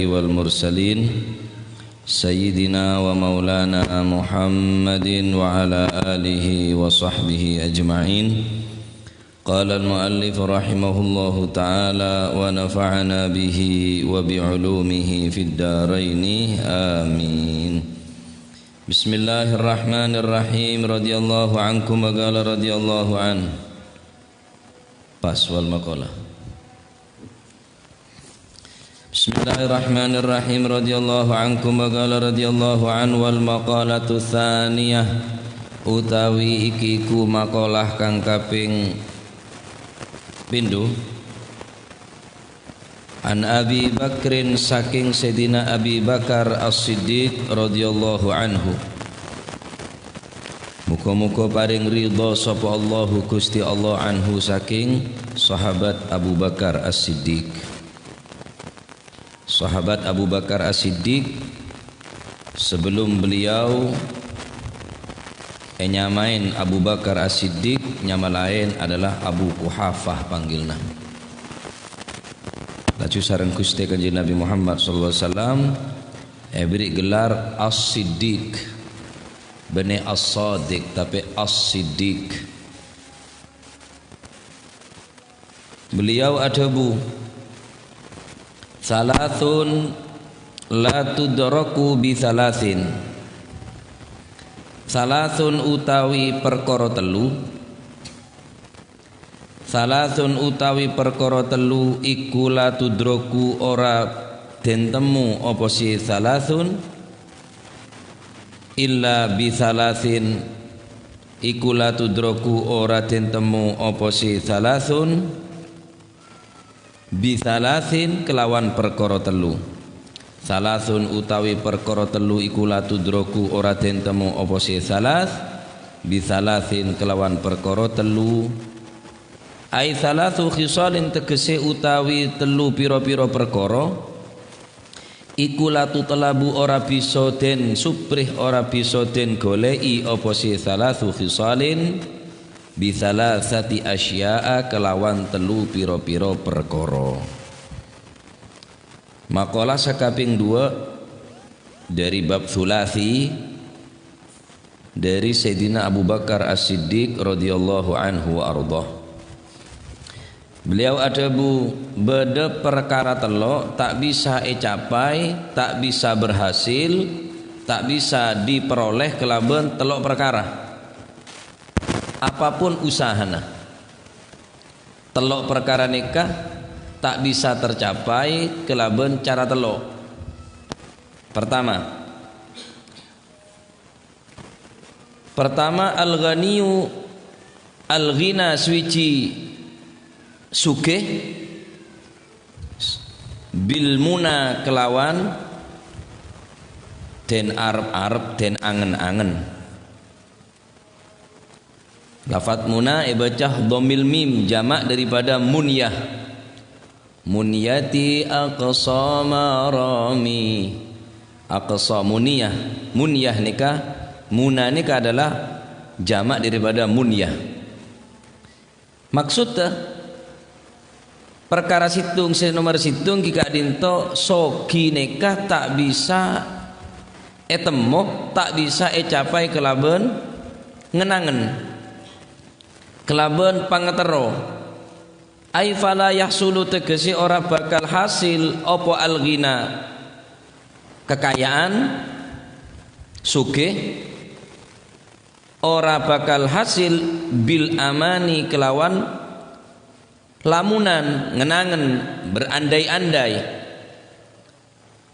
والمرسلين سيدنا ومولانا محمد وعلى آله وصحبه أجمعين. قال المؤلف رحمه الله تعالى ونفعنا به وبعلومه في الدارين آمين. بسم الله الرحمن الرحيم. رضي الله عنكم وقال رضي الله عنه. Pas wal maqalah. Bismillahirrahmanirrahim. Radhiyallahu ankum wa qala radhiyallahu an wal maqalatu tsaniyah utawi iki ku makalah kang kaping pindho. An Abi Bakrin saking Sayyidina Abi Bakar As-Siddiq radhiyallahu anhu. Muga-muga paring ridha sapa Allahu Gusti Allah anhu saking sahabat Abu Bakar As-Siddiq. Sahabat Abu Bakar As-Siddiq sebelum beliau nyamain Abu Bakar As-Siddiq, nyama lain adalah Abu Quhafah panggilna. Laju sareng Gusti Kanjeng Nabi Muhammad sallallahu alaihi wasallam beri gelar As-Siddiq, bene As-Sadiq tapi As-Siddiq. Beliau ada Salatun la tudraku bi salasin. Salatun utawi perkara telu. Salatun utawi perkara telu iku la tudraku ora den temu apa si salatun illa bi salasin. Iku la tudraku ora den temu apa si salatun bisalasin kelawan perkara telu. Salasun utawi perkara telu iku la tudroku ora den temu apa si salas bisalasin kelawan perkara telu. Ai salasu khisalin tegese utawi telu pira-pira perkara iku la tutlabu ora bisa den suprih ora bisa den goleki apa si salasu khisalin bisalasati asya'a kelawan telu piro-piro perkara. Makalah sakaping 2 dari bab sulasi dari Sayyidina Abu Bakar As-Siddiq radhiyallahu anhu wa ardhah. Beliau ada beda perkara telo tak bisa capai, tak bisa berhasil, tak bisa diperoleh kelaban telok perkara. Apapun usahana telok perkara nikah tak bisa tercapai kelaban cara telok. Pertama al-ghaniyu al-ghina suci sugih bil muna kelawan den arep-arep den angen-angen. Lafat muna ibacah dhamil mim jamak daripada munyah. Munyati aqsa marami. Aqsa muniyah. Munyah nikah, muna nikah adalah jamak daripada munyah. Maksudnya perkara situng nomor situng kika dinto sogi nikah tak bisa temok, tak bisa capai kelaban ngenangen kelaban pangetero. Ai fala yahsulu tegesi ora bakal hasil apa al-ghina kekayaan sugih ora bakal hasil bil amani kelawan lamunan ngenangen berandai-andai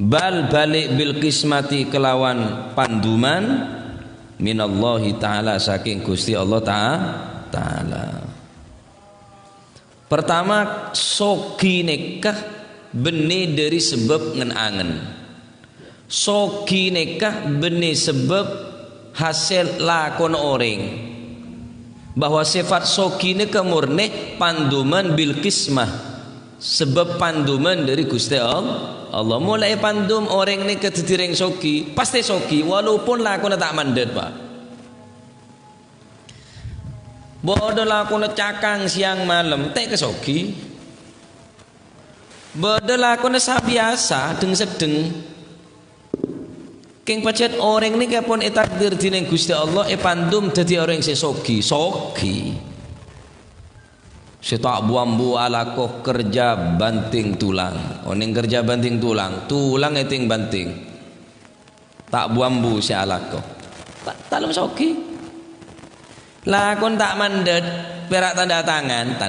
bal balik bil qismati kelawan panduman minallahi ta'ala saking Gusti Allah ta'ala. Pertama sogi nikah benih dari sebab ngenangen. Sogi nikah benih sebab hasil lakon orang. Bahwa sifat sogi nikah murni panduman bil qismah, sebab panduman dari Gusti Allah. Mulai pandum orang nikah didireng sogi pasti sogi walaupun lakon tak mandat Pak. Bodoh lakon cakang siang malam teh kesogi Bedelakonnya biasa deng sedeng. Keng pacet orang ni kapon takdir dineng Gusti Allah pandum dadi orang sesogi. Setak buambu alakoh kerja banting tulang. Oning kerja banting tulang, tulang eting banting. Tak buambu si alakoh. Tak lem sogi. Lakon tak mandet perak tanda tangan.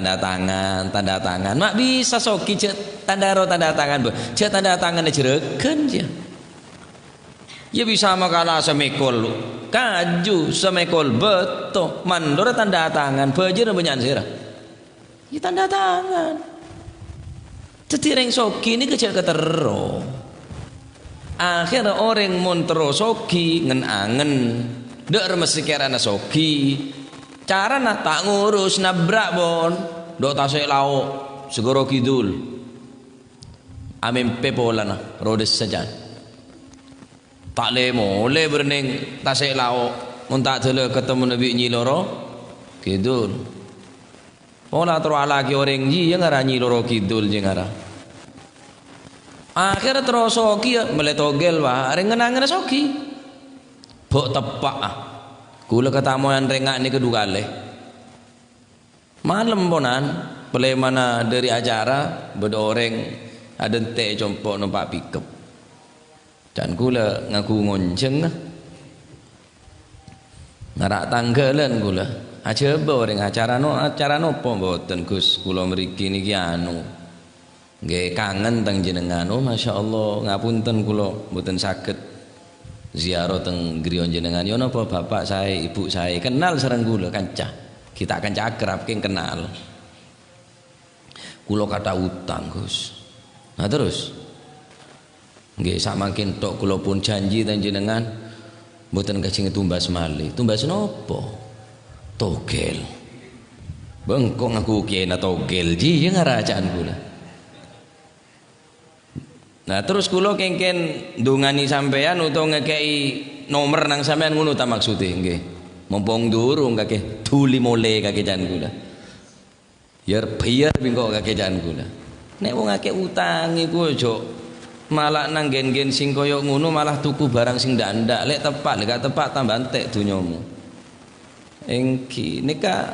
Mak bisa sogi cek tanda tangan. Cek tanda tangan jereken je. Ya bisa makalah semekol kaju semekol beto mandor tanda tangan bejer banyak sirah. Ya tanda tangan. Cetireng soki ini kecil ketero. Akhir orang montero soki ngen-angen dek mesti kerana soki. Cara nak tak ngurus nabrak bon. Dok tasek lauk segoro kidul. Amin pepolana rodes saja. Tak boleh bereneng tasek lauk muntak tele ketemu Nabi Nyi loro kidul. Pola terus lagi orang ji yang ngara Nyi loro kidul je ngara. Akhirnya terus soki meletogel wah areng ngenangan soki. Bok tepak kula ketamuan rengak ni kedua kali. Malam ponan pelai mana dari acara bedoreng ada teh compok numpak pickup. Dan kula ngaku ngonceng ngarak tanggalan kula aja orang acara nopo mboten Gus kula mriki niki anu nggih kangen teng jenengan. Oh masyaallah ngapunten kula mboten saged ziarah teng griya jenengan. Ya napa bapak saya ibu saya kenal sareng kula kancah kita kancah akrab king kenal kula kata utang Gus. Nah terus nggih sak makin tok kula pun janji teng jenengan mboten kajeng tumbas malih. Tumbas napa? Togel. Bengkok ngaku kiai togel ji ngarajaan kula. Nah terus kula kengken ndungani sampean utawa ngekei nomor nang sampean ngono ta maksude nggih. Mumpung durung kakek tuli mole kakek jan kula. Yer biar bingkok kakek jan kula. Nek wong akeh utang iku aja malah nang gen-gen sing koyo ngono malah tuku barang sing ndak lek tepak lek gak tepak tambah entek dunyamu. Engki nika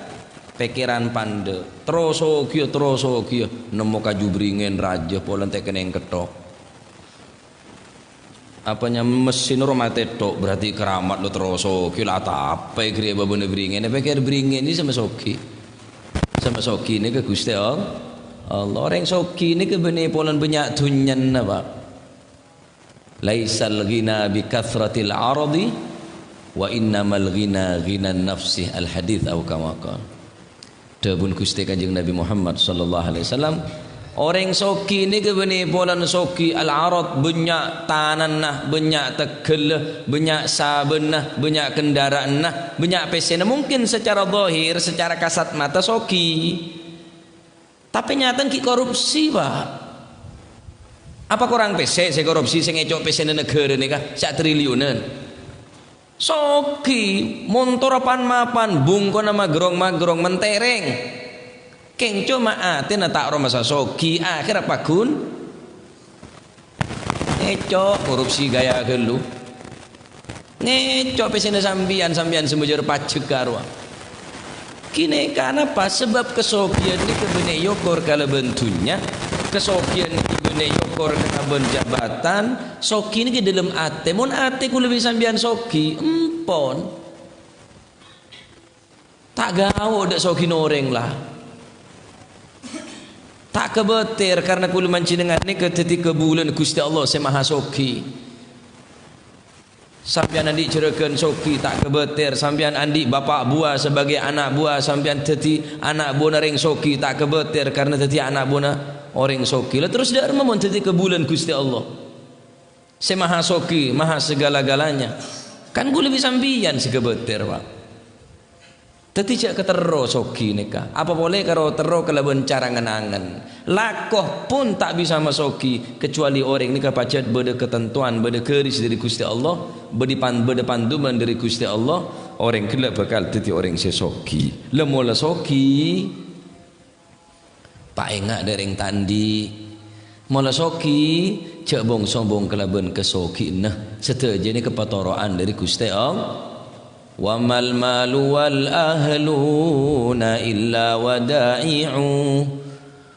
pikiran pande terus nemu kaju bringen raja polen tek keneng ketok. Apanya mesin romate tok berarti keramat lo terus ki la apa gre babone bringen pikir bringen ini sama soki. Sama soki nika Gusti Allah. Orang soki nika bene polen banyak dunyan apa? Laisal ghina bi kathratil aradi wa innamal ghina ghinan nafsi al hadits atau kama qala. Dawuh Gusti Kanjeng Nabi Muhammad sallallahu alaihi wasallam orang soki ni ke beni polan soki al arad banyak tanan nah banyak tegel banyak saben nah banyak kendaraan nah banyak pesen mungkin secara zahir secara kasat mata soki tapi nyata ki korupsi Pak. Apa kurang PC saya korupsi saya ngecok PC negara ni kah sak triliunan soki montor apan mapan bungko nama gerong mentereng keng cuma ate na tak masa soki akhir apa kun ngecok korupsi gaya gelu ngecok PC sambian semujur pajak karwa kini karena apa sebab kesokian ni kebene yokor kalau bentunya kesokian ibune yokor kena ben jabatan soki ini ke dalam ate mon ate ku lebih sambian soki empon tak gawo dak soki noreng lah tak kebetir karena kulu mancinengan ni ketika bulan Gusti Allah saya maha soki sambian andi cereken soki tak kebetir sambian andi bapak buah sebagai anak buah sambian teti anak buah ring soki tak kebetir karena teti anak buah orang soki lah terus dak remon teti ke bulan Gusti Allah saya maha soki maha segala-galanya kan gue lebih sambian si kebetir Pak teti cak ketero soki nikah apa boleh karo tero kelaban cara ngenangan lakoh pun tak bisa masoki kecuali orang nikah pacet beda ketentuan beda keris dari Gusti Allah beda panduman dari Gusti Allah orang kelak bakal teti orang sesoki lemola soki tak enggak dereng tandi Mula soki cek bong sombong kelaban kesoki nah setelah ni kepatoroan dari Gusti Allah. Wa mal malu wal ahluna illa wada'i'u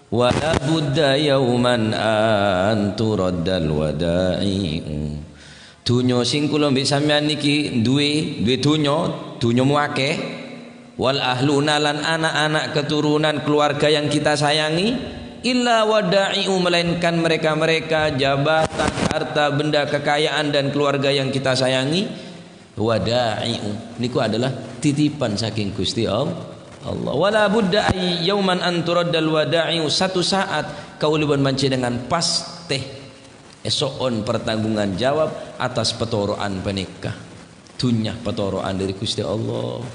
wa la budda yawman an turaddal wada'i'u. Dunyo sing kula mbek sampean niki duwe dunyo mu akeh, wal ahluna lan anak-anak keturunan keluarga yang kita sayangi, illa wada'i'u melainkan mereka-mereka jabatan, harta, benda, kekayaan dan keluarga yang kita sayangi. Wada'i'u niku adalah titipan saking Gusti Allah. Wala budda ay yauman an turaddal wada'i'u, satu saat kau liban manci dengan pasti esokon pertanggungan jawab atas petoroan penikah. Dunya petoroan dari Gusti Allah.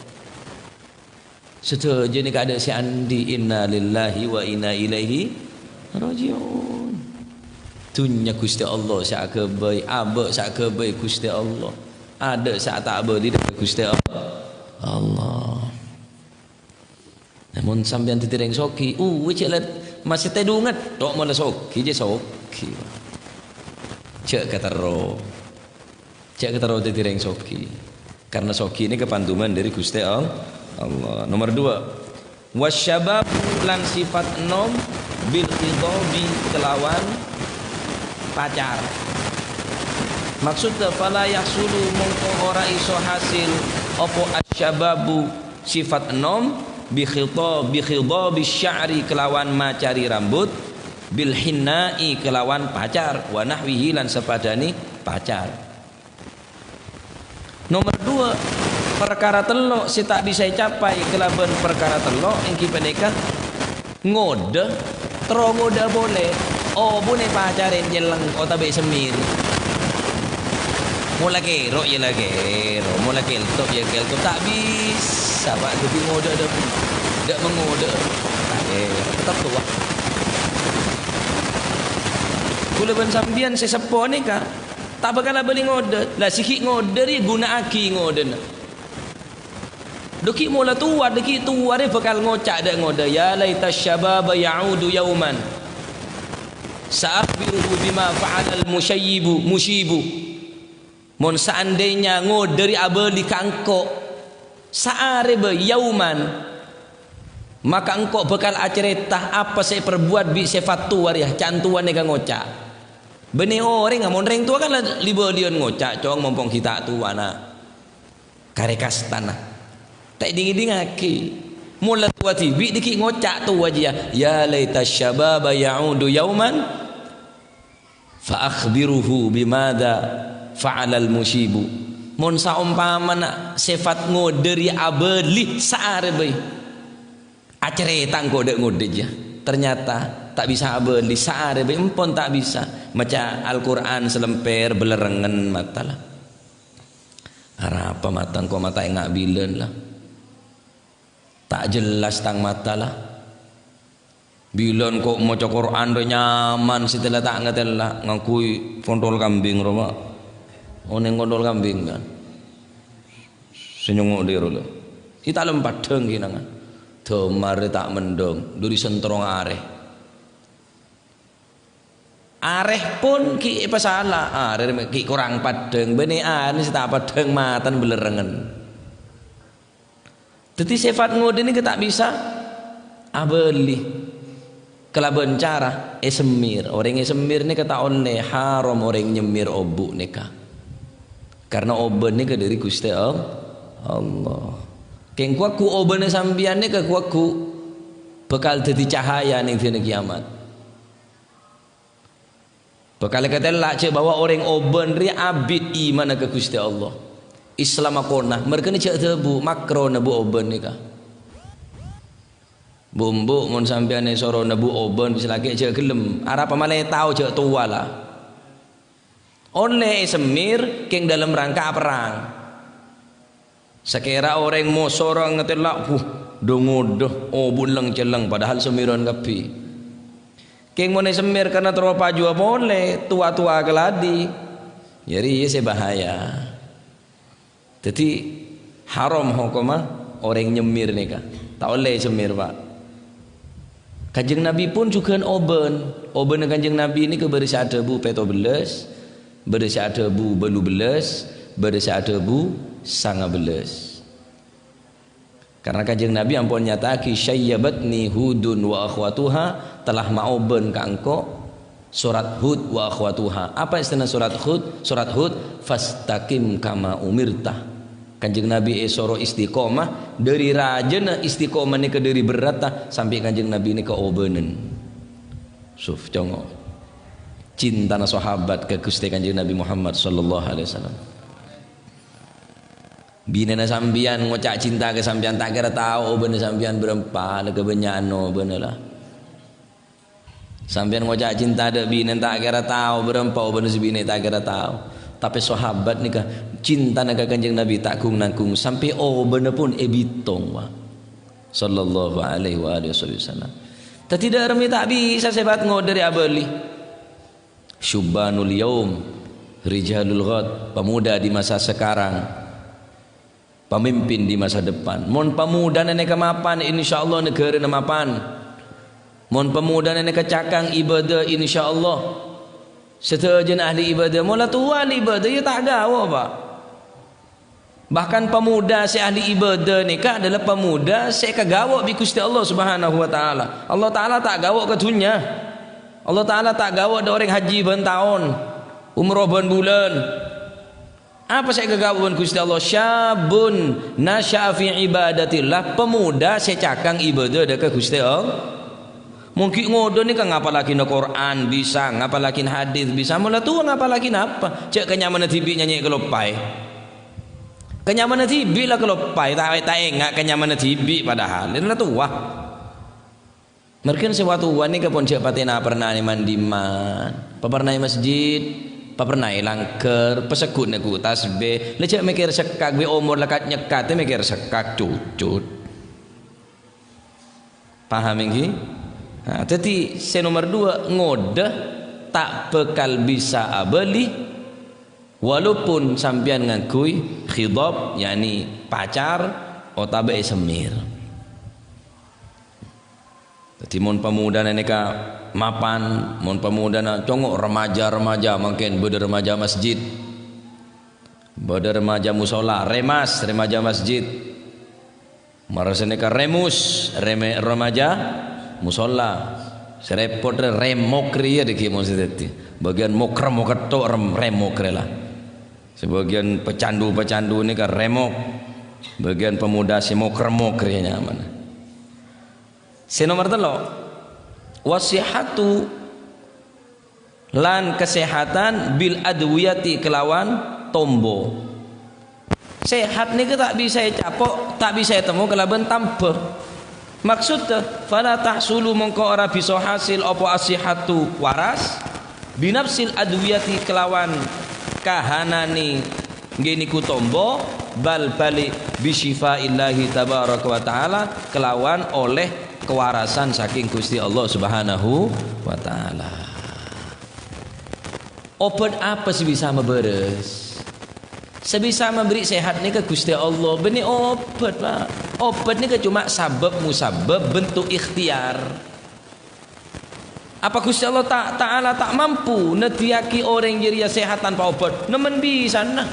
Setelah ni kada si andi inna lillahi wa inna ilaihi rajiun. Dunya Gusti Allah sak kebai, abe sak kebai Gusti Allah. Ada sak tak abe di Gusti Allah. Namun sampean titireng soki, cek lah masih tedungat, tok mula soki je soki. Cek kataro titireng soki. Karena soki ini kepantuman dari Gusti Allah. Nomor 2, wasyabab lan sifat nom bil khidabi kelawan pacar. Maksudnya fala yahsulu mongko ora iso hasil opo asyababu sifat nom bi khidabi sya'ri kelawan macari rambut, bil hinnai kelawan pacar, wa nahwihi lan sepadani pacar. Nomor 2, perkara telok si tak bisa capai kelaban perkara telok yang kita nikah ngode terus ngode boleh bune pacarin jelang tabe semir mula kero je lah kero mula keltok je keltok tak bisa pak tapi ngode ada pun tidak mengode tetap tua kulaban sambian sesepo nikah tak bakal beli ngode lah sikit ngode dia guna aki ngode Deki mula tua, deki tua dia bakal ngocak dak ngoda ya laita syababa ya'udu yauman sa'akhbiruhu bima fa'ala al-musyibu mon seandainya ngoderi abeli kangko saare be yauman maka engkau bakal acerita apa saya perbuat bi sifat tua dia cantuan nega ngocak bene orang ngamon reng tua kan libo lion ngocak cong mompong kita tua na karekas tanah tak dingin-dingaki mula tua tibi dikit ngocak tu aja ya laita syababa ya'udu yauman fa akhbiruhu bimada fa'alal musyibu mon saumpamana sifat ngoderi abeli saare bae acerita ngode ya ternyata tak bisa abeli saare bae empon tak bisa maca Al-Qur'an selemper belerengen matalah apa matang kok mata engak bilen lah tak jelas tang mata lah bilon kok maca Quran do nyaman setelah tak ngatel lah ngakui kontol kambing roma oneng kontol kambing kan senyong dia lo kita lempat deng kinangan domar tak mendong duri sentrong areh pun ki pasalah areh ki kurang padeng bene ani tak padeng matan belerengen. Jadi sifat ngode ini tak bisa abeli kelaban cara semir orang semir ni kata onne haram orang nyemir obu nikah karena oben ni dari Gusti Allah keng kuaku oben sambian ni ke kuaku bakal jadi cahaya ning dina kiamat bakal kata lah cek bawa orang oben ri abid iman ke Gusti Allah Islam akona mereka ni cek tebu makro nabu oben ni kah bumbu mon sampean ni soro nabu oben bisa lagi cek gelem arapa malai tahu cek tua lah onne semir keng dalam rangka perang sekira orang mau sorong ngetelak dongodoh obun celeng padahal semiron kapi keng mon semir karena terlalu paju boleh tua-tua keladi jadi ia bahaya. Jadi haram hukumah orang nyemir nikah tak boleh semir pak Kanjeng Nabi pun juga oben kanjeng Nabi ini ke berisi ada bu peto beles, berisi ada bu belu beles, berisi ada bu sanga beles. Karena kanjeng Nabi ampun nyataki syayyabatni hudun wa akhwatuha, telah ma'oben ka engko surat Hud wa akhwatuha. Apa istilah surat Hud? Surat Hud fastaqim kama umirta. Kanjeng Nabi esoro istiqomah dari rajana istiqomah ni ke dari berat sampai kanjeng Nabi ni ke obenen. Suf congo cinta na sahabat ke Gusti kanjeng Nabi Muhammad sallallahu alaihi wasallam. Binana sambian ngocak cinta ke sambian tak kira tahu obene sambian berempa le kebenyano benelah. Sambian ngocak cinta de binen tak kira tahu berempa obene sebine tak kira tahu. Tapi sahabat ni cinta naga kanjeng Nabi tak kung nangkung sampai bener pun ebitong wa sallallahu alaihi wa alihi wasallam. Tapi tidak remi tak bisa sebat dari abali. Syubanul yaum rijalul ghad, pemuda di masa sekarang, pemimpin di masa depan. Mon pemuda nenek mapan insyaallah negara mapan. Mon pemuda nenek cakang ibadah insyaallah. Setujen ahli ibadah mula tua ahli ibadah ya tak gawa pak. Bahkan pemuda si ahli ibadah ni kah adalah pemuda si kagawa bi Gusti Allah Subhanahu wa taala. Allah taala tak gawa ke dunia. Allah taala tak gawa ada orang haji ban tahun, umrah ban bulan. Apa saya kagawa ban Gusti Allah? Syabun nasya'a fi ibadatillah, pemuda si cakang ibadah dekat Gusti Allah. Mungkin ngodo ni kan ngapalaki na Quran bisa, ngapalaki hadis bisa, mula tu ngapalaki apa? Cek kenyaman TV nyanyi kelopai. Kenyaman TV lah kelopai, tak enggak kenyaman TV padahal. Ini lah tua. Mungkin sewaktu ni ke pon cek patina pernah ni mandiman, pernah masjid, pernah langker, pesekut nak tasbih. Lecek mikir sekak be umur lekat nyekat, mikir sekak cucut. Paham ini? Nah, jadi nomor 2 ngoda tak bekal bisa abeli walaupun sampian ngakui khidab yakni pacar otabe semir. Jadi mon pemuda neka mapan, mon pemuda na congok remaja mungkin beda remaja masjid, beda remaja musola, remaja masjid, marasa neka remaja musola serepot remokri ya deki maksudnya bagian mokrem tok remokre lah sebagian pecandu ini kan remok bagian pemuda si mokremokri nya mana nomor 3 wasihatu lan kesehatan bil adwiyati kelawan tombo sehat ni tak bisa capok tak bisa temu kelaban tambah. Maksudnya fala tahsulu mongko ora bisa hasil apa asihatu waras binafsil adwiyati kelawan kahanani ngene ku tombo bal bali bisyifaillahi tabaraka wa taala kelawan oleh kewarasan saking Gusti Allah Subhanahu wa taala. Obat apa sih bisa memberes? Sebisa memberi sehat ni ke Gusti Allah benih obat lah. Obat ni ke cuma sabab musabab bentuk ikhtiar. Apa Gusti Allah Ta'ala tak mampu nediaki orang jadi sehat tanpa obat? Nemen bisa nah.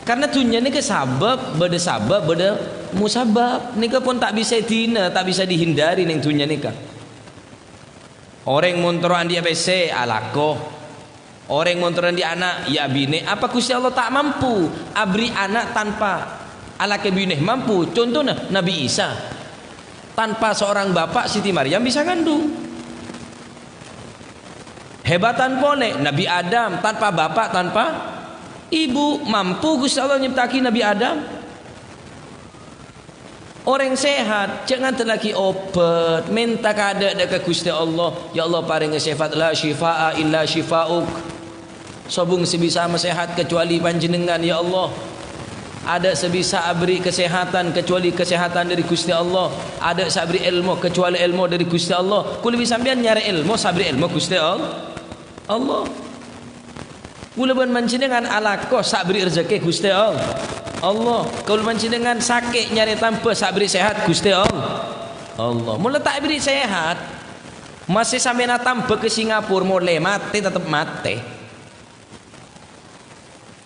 Karena dunia ni ke sabab beda musabab. Ni ke pun tak bisa tak bisa dihindari ning dunia ni ke. Orang montoran dia BC alako. Orang montoran di anak ya bine. Apa Gusti Allah tak mampu abri anak tanpa alake bine mampu? Contohnya Nabi Isa tanpa seorang bapak Siti Maryam bisa ngandung. Hebatan boleh Nabi Adam tanpa bapak tanpa ibu mampu Gusti Allah nyiptaki Nabi Adam. Orang sehat jangan terlaki obat minta kada dekat Gusti Allah ya Allah paring sifat la syifaa illa syifauk. Sobung sebisa sehat kecuali panjenengan ya Allah. Ada sebisa abri kesehatan kecuali kesehatan dari Gusti Allah. Ada sabri ilmu kecuali ilmu dari Gusti Allah. Kul bisa sampean nyari ilmu sabri ilmu Gusti Allah. Kula ban panjenengan alako sabri rezeki Gusti Allah. Kul panjenengan sakit nyari tanpa sabri sehat Gusti Allah. Allah. Mula tak beri sehat. Masih sampai nak tambah ke Singapura mulai mati tetap mati.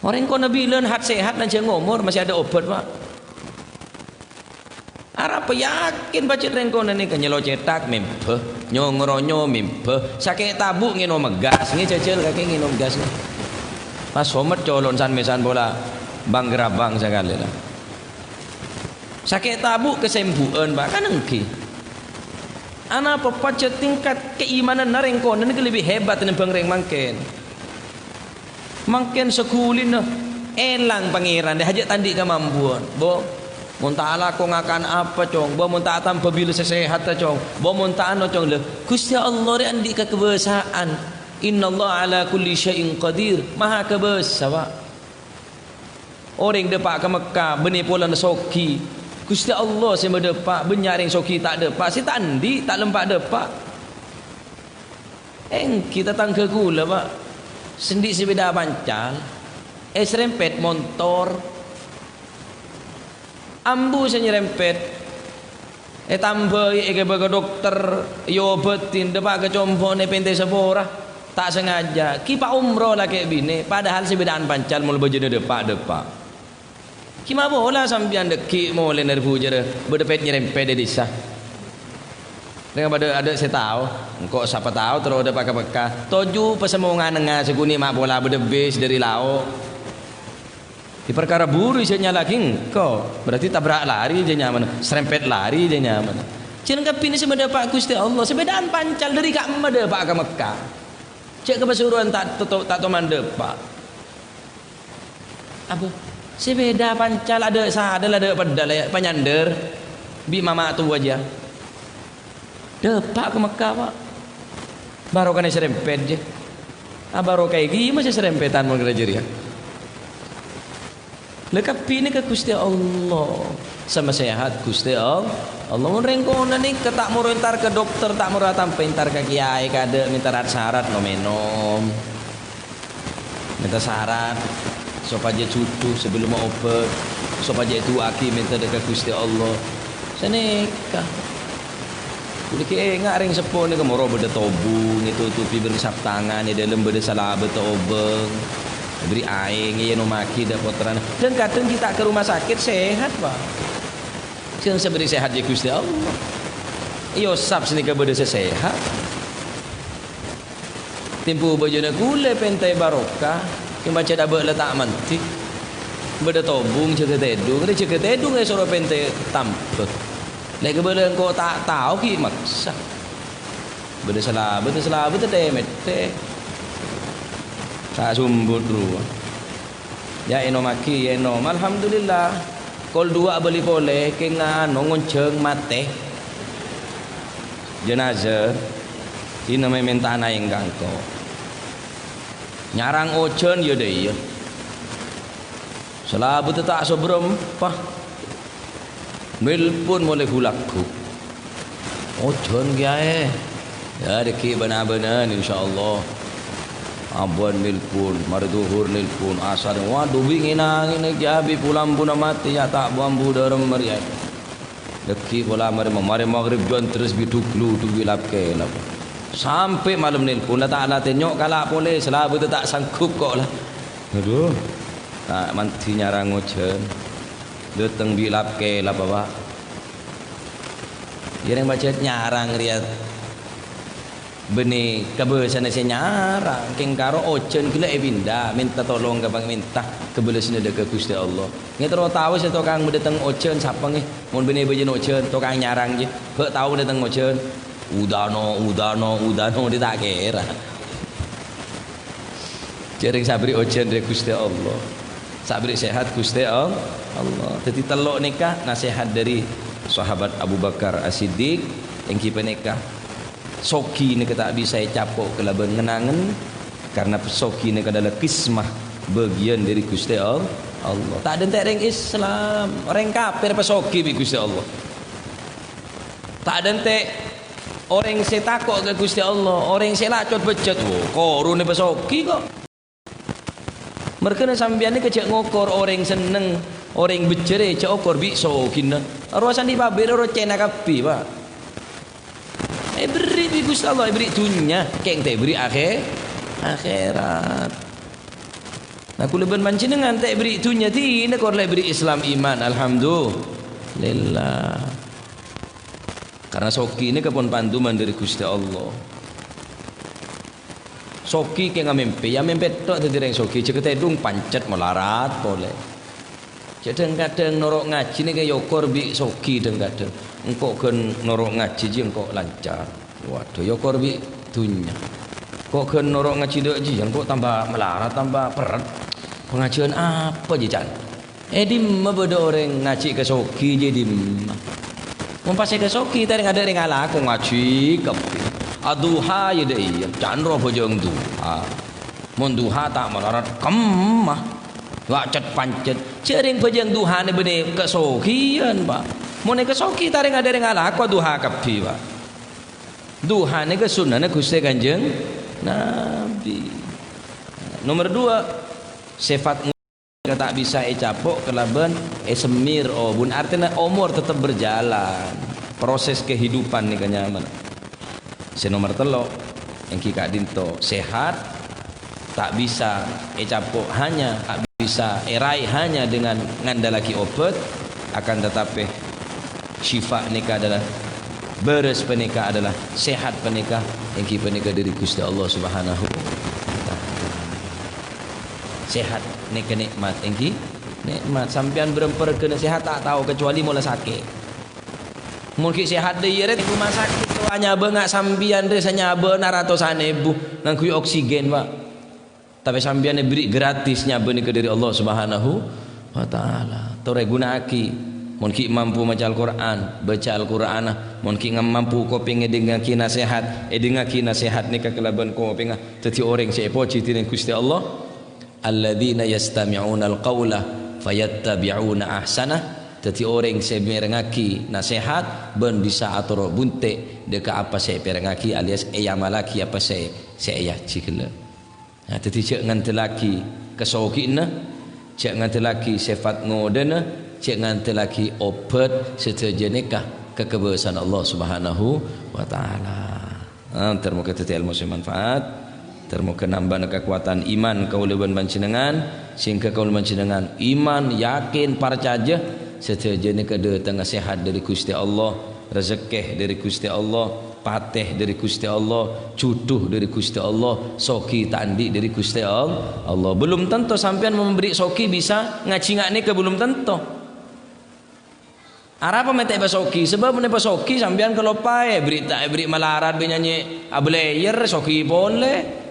Orang kau nabi len hat sehat dan jangan umur masih ada obat pak. Arab yakin baca rengkon ni kan nyelo cetak mimpe, nyongeronyo mimpe, sakit tabuk ngino megas, ngi cecel kaki ngino megas ni. Pas somet colon san mesan bola bang gerabang sekali lah. Sakit tabuk kesembuhan pak kan engki. Ana apa paca tingkat keimanan narengkon ni lebih hebat ni bang reng mangken. Mangken sekulin elang pangeran dia hajat tandi kemampuan. Bo munta ala ko ngakan apa cong, bo munta atam pebila sesehat ta cong, bo munta ano cong le. Gusti Allah dia andi ka kebiasaan. Innallaha ala kulli syai'in qadir. Maha kebiasa pak. Orang depak ke Mekah benih polan soki. Gusti Allah saya berdepak benyaring soki tak depak. Si tak andi tak lempak depak. Kita tangga gula pak. Sendi sepeda pancal, serempet motor, ambu saya nyerempet, tambah ke dokter, yo betin depak ke compo ne pente sepora, tak sengaja, kipa umroh lah kayak bini, padahal sepedaan pancal mula berjenis depak. Kima bola sampian deki mulai nerbu jere, berdepet nyerempet di desa. Dengan ada saya tahu, engkau siapa tahu terus ada pakai toju pesemungan dengan seguni mak bola berdebes dari lauk. Di perkara buru isinya lagi engkau berarti tabrak lari je nyaman, serempet lari je nyaman. Jangan kepini sebenarnya Pak Gusti Allah sebedaan pancal dari kak mada Pak ke Mekah. Cek kepesuruan tak toman depak. Apa? Sebeda pancal ada pedal penyander bi mama tu aja. Depak ke Mekah pak. Baru kan serempet je. Baru kayak gini masih serempetan mau gereja. Lekap ini ke Gusti Allah. Sama sehat Gusti Allah. Allah mau rengkonan ni ketak mau entar ke dokter tak mau ratam pentar ke kiai kade minta syarat no menom. Minta syarat supaya cucu sebelum mau obat. Supaya itu aki minta dekat Gusti Allah. Seneka. Boleh ingat ring sepon ni kemoro beda tobung itu tupi bersap tangan ni dalam beda salah betobeng beri air ye no maki dak kotoran dan kadang kita ke rumah sakit sehat pak jangan seberi sehat je Gusti Allah iyo sab sini ke beda sehat timpu bajana gule pentai barokah yang baca dak letak mantik beda tobung jaga tedung jaga tedung suruh pentai tampek. Lagi bela engkau tak tahu ki maksa. Beda salah betul mete. Tak sumbut dulu. Ya eno maki eno. Alhamdulillah. Kol dua beli boleh kengan ngonceng mate. Jenazah ini namanya minta anak yang gangko. Nyarang ocen ya deh ya. Salah betul tak seberempah. Mil pun boleh hulaku. Oh John gaya. Ya deki benar-benar insya-Allah. Abuan mil pun, mari duhur mil pun asar. Waduh bingina ini jabi pulang pun mati ya tak bambu dalam meriah. Deki pula mari maghrib juan terus biduklu tu bilap ke lah. Sampai malam nil pun Allah Taala tengok kalak boleh selama tu tak sanggup kok lah. Aduh. Tak manti nyarang ocean. Datang bilap ke lah bapak. Dia yang baca nyarang riat. Benih kebesaran saya nyarang. Kengkaro ocen kila ebinda minta tolong ke bang minta kebesaran dekat Gusti Allah. Ngai terus tahu saya tukang berdatang ocen siapa ngi? Mun benih bejen ocen tukang nyarang je. Hak tahu datang ocen. Udano dia tak kira. Jaring sabri ocen dari Gusti Allah. Sabri sehat Gusti Allah. Jadi telok nikah nasihat dari sahabat Abu Bakar As-Siddiq yang kita nikah. Soki ni kata bisa capok ke laban ngenangan karena soki ni adalah kismah bagian dari Gusti Allah. Tak ada orang Islam, orang kafir apa soki bi Gusti Allah. Tak ada orang yang takut ke Gusti Allah, orang yang lacot becet. Korun ni soki kok. Mereka sambian ni kecek ngokor orang seneng, orang becere cek okor bi sokin. Rosan di babir ro cena kapi pak. beri bi Gusti Allah, beri dunya, keng teh beri akhirat. Nah kula ben panjenengan teh beri dunya tina kor beri Islam iman, alhamdulillah. Karena soki ini kepon panduman dari Gusti Allah. Soki ke ngamimpi, ya mimpi tok tadi reng soki, cek tedung pancet melarat boleh. Kadang-kadang norok ngaji ni kayak yokor bi soki kadang-kadang. Engkau kan norok ngaji je engkau lancar. Waduh yokor bi dunya. Kok kan norok ngaji dok je, engkau tambah melarat tambah perat. Pengajian apa je Chan? Dimma bodo orang ngaji ke soki je dimma. Mumpasai ke soki tadi ada orang ala aku ngaji kepi. Aduha ye deh, candro bojong duha. Mon duha tak melarat kemah. Wacet pancet. Cering bojong duha ni bene ke sokian pak. Mon ke soki tadi ada orang ala aku duha kepi pak. Duha ni ke sunnah ni Gusti Kanjeng Nabi. Nomor 2. Sifat tak bisa capok kelaban semir bun artinya umur tetap berjalan proses kehidupan nih kenyaman. Nomor 3 yang kika dinto sehat tak bisa capok hanya tak bisa erai hanya dengan ngandalaki obat, akan tetapi syifa nikah adalah beres penikah adalah sehat penikah yang kita penikah dari Gusti Allah Subhanahu sehat nek nikmat engki nikmat sampean beremper kena sehat tak tahu kecuali mula sakit mungkin sehat deh ya rumah sakit tu hanya bengak sampean deh sanyaba naratosan ibu nang kui oksigen pak tapi sampean beri gratis nyaba ni ke dari Allah Subhanahu wa taala tore gunaaki mungkin mampu maca Al-Quran baca Al-Quran mungkin mampu ko pengen dengaki nasihat dengaki nasihat ni kekelaban ko pengen teti orang sepo citiren Gusti Allah alladzina yastami'una al-qawla fayattabi'una ahsanah. Tati orang saya merengaki nasihat ben bisa atur bunte deka apa saya perengaki alias malaki apa saya cikla. Nah tati cek ngantelaki kesokina, cek ngantelaki sifat ngodena, cek ngantelaki obat seterjenikah kekebebasan Allah Subhanahu wa taala. Termoga tati ilmu manfaat. Termoga nambah kekuatan iman kaulaban panjenengan sehingga kaulaban panjenengan iman yakin percaya seterjane kada tengah sehat dari Gusti Allah, rezeki dari Gusti Allah, patih dari Gusti Allah, cuduh dari Gusti Allah, soki tandi dari Gusti Allah. Belum tentu sampean memberi soki bisa ngaji ngakne ke belum tentu. Arapa mete soki sebab mene soki sampean kalau pae berita beri melarat benyanyi ablayer soki boleh.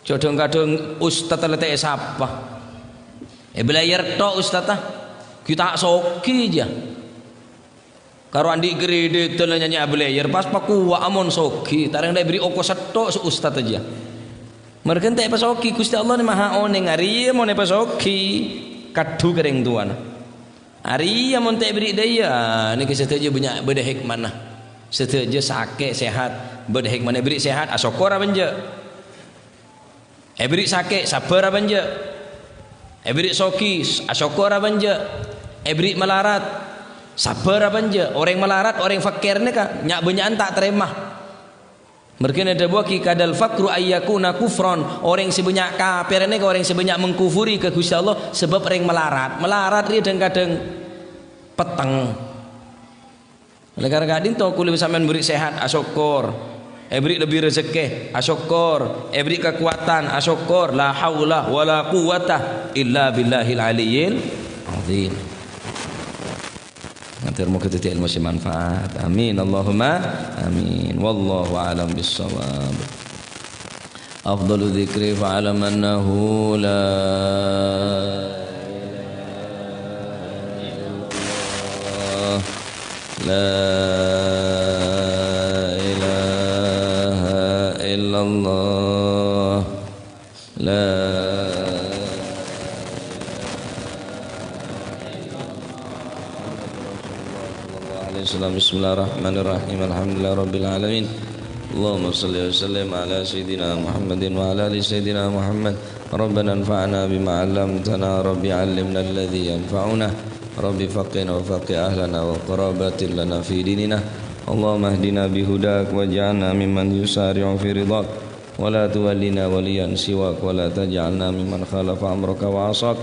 Kadang-kadang ustaz letek siapa? Belajar tok ustaz kita soki aja. Karo andi grade tele nyanyi belajar pas pakuwa amon soki, tarang dai beri oko setok ustaz aja. Mereka ente pasoki Gusti Allah ni maha oneng ari mon pasoki kadu kering tuan. Ari mon te beri daya ni keseteje banyak beda hikmah nah. Seteje sakit sehat beda hikmah beri sehat asokora banja. Beri sakit sabar abanja. Beri soki asyukur abanja. Beri melarat sabar abanja. Orang melarat orang fakir ni kan nyak benyaan tak terima. Mereka ada buah kadal fakru ayyakuna kufron. Orang sebanyak kafir ni orang sebanyak mengkufuri ke Gusti Allah sebab orang melarat dia kadang-kadang peteng. Oleh karena kadin tu kulit sampean beri sehat asyukur. Beri lebih rezeki asyukur, beri kekuatan asyukur, la haula wala quwata illa billahil aliyyil azim. Nanti mau kita ilmu manfaat. Amin Allahumma amin. Wallahu a'lam bissawab. Afdalu dzikri fa'alam annahu la Allah la Bismillahirrahmanirrahim. Alhamdulillah rabbil alamin. Allahumma salli wa sallim ala sayyidina Muhammadin wa ala ali sayyidina Muhammad. Rabbana anfa'na bima 'allamtana, rabbi 'allimna alladhi yanfa'una, rabbi faqihna wa faqih ahlana wa qarabatin lana fi dinina. اللهم اهدنا بهداك واجعلنا ممن يسارع في رضاك ولا تولنا وليا سواك ولا تجعلنا ممن خالف أمرك وعصاك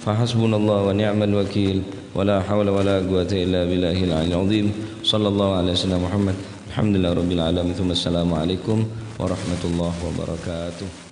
فحسبنا الله ونعم الوكيل ولا حول ولا قوة إلا بالله العلي العظيم صلى الله على سيدنا محمد الحمد لله رب العالمين ثم السلام عليكم ورحمة الله وبركاته.